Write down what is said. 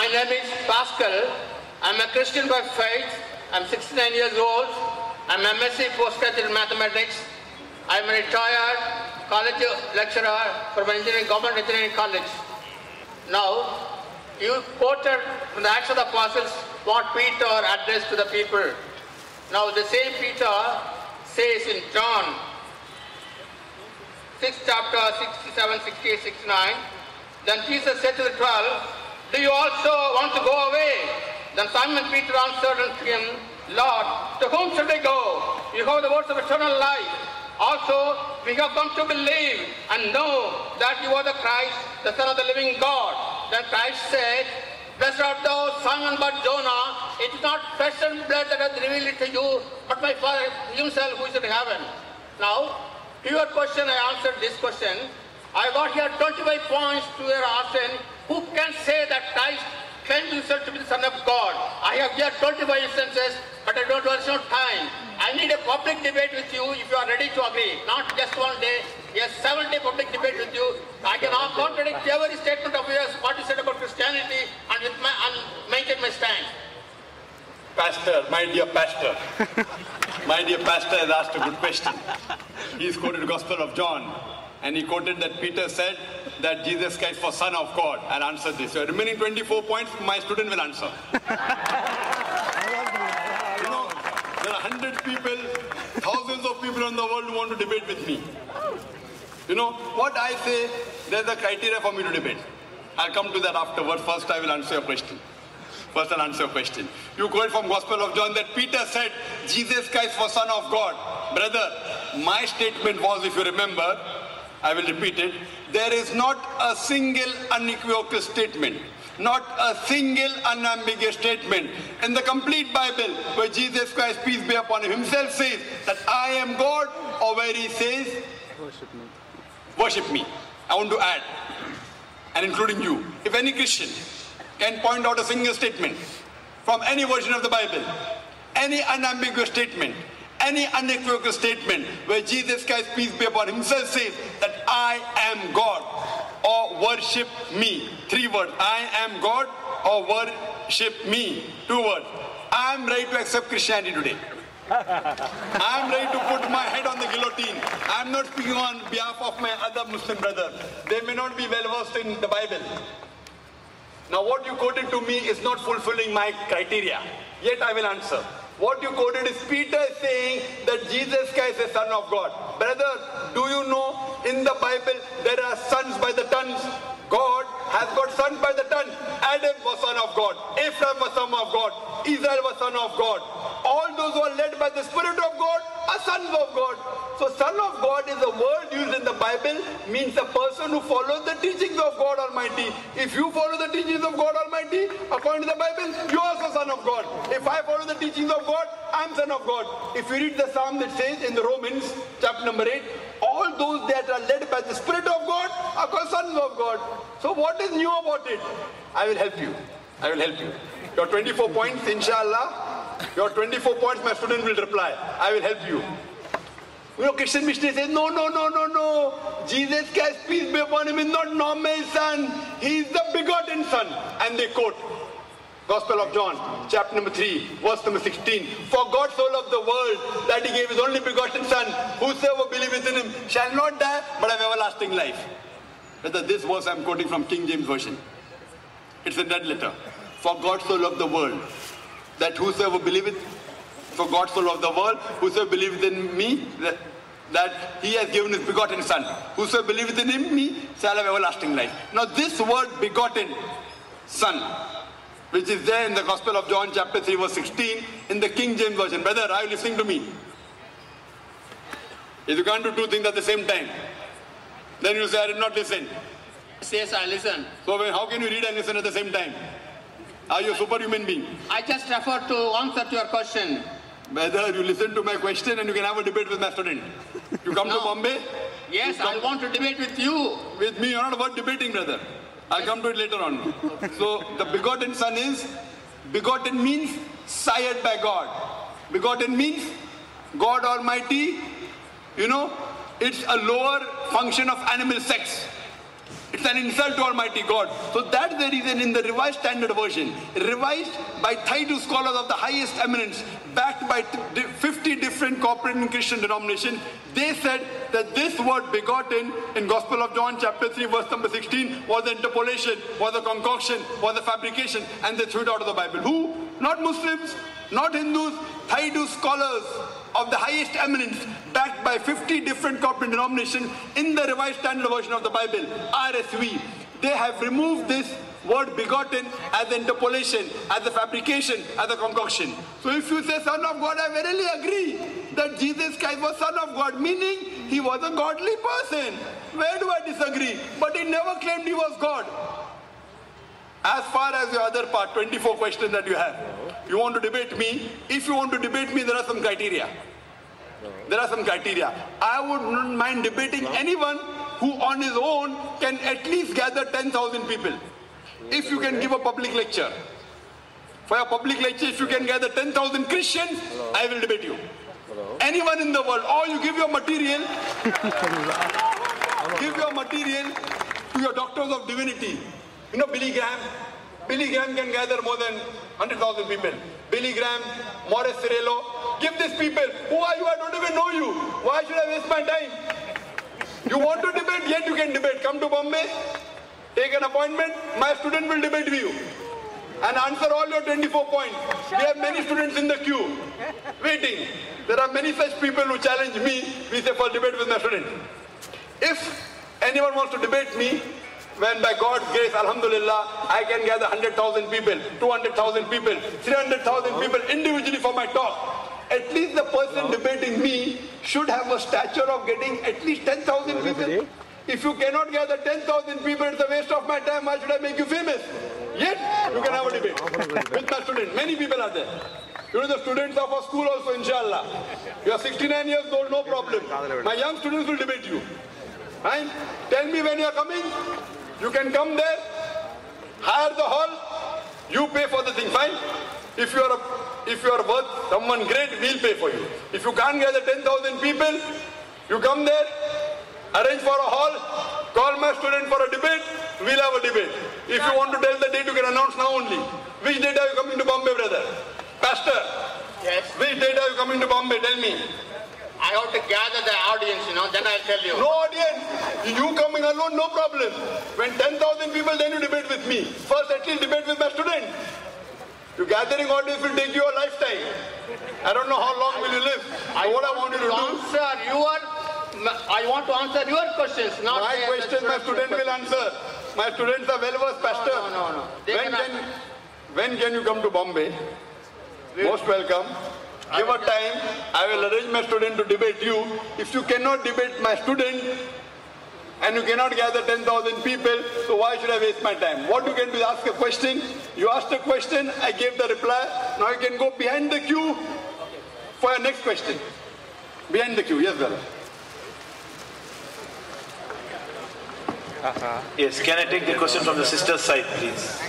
My name is Pascal. I'm a Christian by faith. I'm 69 years old. I'm a MSc postgraduate in mathematics. I'm a retired college lecturer from Government Engineering College. Now, you quoted from the Acts of the Apostles what Peter addressed to the people. Now, the same Peter says in John 6 chapter 67, 68, 69, then Jesus said to the 12, do you also want to go away? Then Simon Peter answered unto him, Lord, to whom should I go? You have the words of eternal life. Also, we have come to believe and know that you are the Christ, the Son of the living God. Then Christ said, blessed art thou, Simon Bar-Jonah. It is not flesh and blood that has revealed it to you, but my Father himself who is in heaven. Now, to your question, I answered this question. I got here 25 points to your asking, who can say that Christ claimed himself to be the Son of God? I have here 25 instances, but I don't want no time. I need a public debate with you if you are ready to agree. Not just one day, a 7-day public debate with you. I can contradict every statement of yours, what you said about Christianity, and maintain my stand. Pastor, my dear pastor, my dear pastor has asked a good question. He's quoted the Gospel of John, and he quoted that Peter said that Jesus Christ was Son of God, and answered this. So remaining 24 points, my student will answer. You know, there are 100 people, thousands of people in the world who want to debate with me. You know, what I say, there's a criteria for me to debate. I'll come to that afterwards. First, I will answer your question. First, I'll answer your question. You quote from Gospel of John that Peter said, Jesus Christ was Son of God. Brother, my statement was, if you remember, I will repeat it, there is not a single unequivocal statement, not a single unambiguous statement in the complete Bible where Jesus Christ, peace be upon him, himself says that I am God, or where he says, worship me. Worship me. I want to add, and including you, if any Christian can point out a single statement from any version of the Bible, any unambiguous statement, any unequivocal statement where Jesus Christ, peace be upon him, himself says that I am God, or worship me. 3 words. I am God, or worship me. 2 words. I am ready to accept Christianity today. I am ready to put my head on the guillotine. I am not speaking on behalf of my other Muslim brothers. They may not be well versed in the Bible. Now what you quoted to me is not fulfilling my criteria. Yet I will answer. What you quoted is Peter saying that Jesus Christ is Son of God. Brother, do you know in the Bible there are sons by the tons? God has got sons by the ton. Adam was son of God. Ephraim was son of God. Israel was son of God. All those who are led by the Spirit of God are sons of God. So son of God is a word used in the Bible, means a person who follows the teachings of God Almighty. If you follow the teachings of God Almighty, according to the Bible, you are also son of God. If I follow the teachings of God, I am son of God. If you read the Psalm that says in the Romans, chapter number 8, all those that are led by the Spirit of God are called sons of God. So what is new about it? I will help you. I will help you. Your 24 points, inshallah, your 24 points, my student will reply. I will help you. You know, Christian missionary says, no. Jesus Christ, peace be upon him, is not normal son. He is the begotten son. And they quote Gospel of John, chapter number 3, verse number 16. For God so loved the world that he gave his only begotten son. Whosoever believeth in him shall not die, but have everlasting life. Brother, this verse I am quoting from King James Version. It's a red letter. For God so loved the world that whosoever believeth, for God so loved the world, whosoever believeth in me, that he has given his begotten son. Whosoever believeth in him, me, shall have everlasting life. Now this word begotten son, which is there in the Gospel of John chapter 3 verse 16 in the King James Version. Brother, are you listening to me? If you can't do 2 things at the same time, then you say, I did not listen. Yes, I listen. So how can you read and listen at the same time? Are you a superhuman being? I just refer to answer to your question. Brother, you listen to my question and you can have a debate with my student. You come to Bombay? Yes, I want to debate with you. With me, you're not about debating, brother. I'll come to it later on. So the begotten son is, begotten means sired by God. Begotten means God Almighty, you know, it's a lower function of animal sex. It's an insult to Almighty God. So that's the reason in the Revised Standard Version, revised by 32 scholars of the highest eminence, backed by 50 different cooperating Christian denominations, they said that this word begotten in Gospel of John chapter 3 verse number 16 was an interpolation, was a concoction, was a fabrication, and they threw it out of the Bible. Who? Not Muslims, not Hindus, 32 scholars of the highest eminence, backed by 50 different corporate denominations in the Revised Standard Version of the Bible, RSV. They have removed this word begotten as an interpolation, as a fabrication, as a concoction. So if you say Son of God, I verily agree that Jesus Christ was Son of God, meaning he was a godly person. Where do I disagree? But he never claimed he was God. As far as your other part, 24 questions that you have, you want to debate me. If you want to debate me, there are some criteria. There are some criteria. I would not mind debating anyone who on his own can at least gather 10,000 people. If you can give a public lecture. For a public lecture, if you can gather 10,000 Christians, I will debate you. Anyone in the world, or you give your material, give your material to your doctors of divinity. You know Billy Graham? Billy Graham can gather more than 100,000 people. Billy Graham, Morris Cerullo, give these people. Who are you? I don't even know you. Why should I waste my time? You want to debate? Yet you can debate. Come to Bombay, take an appointment. My student will debate with you and answer all your 24 points. We have many students in the queue waiting. There are many such people who challenge me. We say for debate with my student. If anyone wants to debate me, when by God's grace, Alhamdulillah, I can gather 100,000 people, 200,000 people, 300,000 people individually for my talk. At least the person debating me should have a stature of getting at least 10,000 people. If you cannot gather 10,000 people, it's a waste of my time. Why should I make you famous? Yet, you can have a debate with my students. Many people are there. You know the students of our school also, inshallah. You are 69 years old, no problem. My young students will debate you. Fine? Tell me when you are coming. You can come there, hire the hall, you pay for the thing, fine? If you are worth someone great, we'll pay for you. If you can't gather 10,000 people, you come there, arrange for a hall, call my student for a debate, we'll have a debate. If you want to tell the date, you can announce now only. Which date are you coming to Bombay, brother? Pastor? Yes. Which date are you coming to Bombay? Tell me. I have to gather the audience, then I'll tell you. No audience. You coming alone, no problem. When 10,000 people, then you debate with me. First, at least debate with my student. Your gathering audience will take you a lifetime. I don't know how long will you live. What I want you to do. I want to answer your questions, not my questions. My student will answer. My students are well-versed, Pastor. No. When can you come to Bombay? Most welcome. Give a time, I will arrange my student to debate you. If you cannot debate my student, and you cannot gather 10,000 people, so why should I waste my time? What you can do is ask a question. You asked a question, I gave the reply. Now you can go behind the queue for your next question. Behind the queue, yes, brother. Yes, can I take the question from the sister's side, please?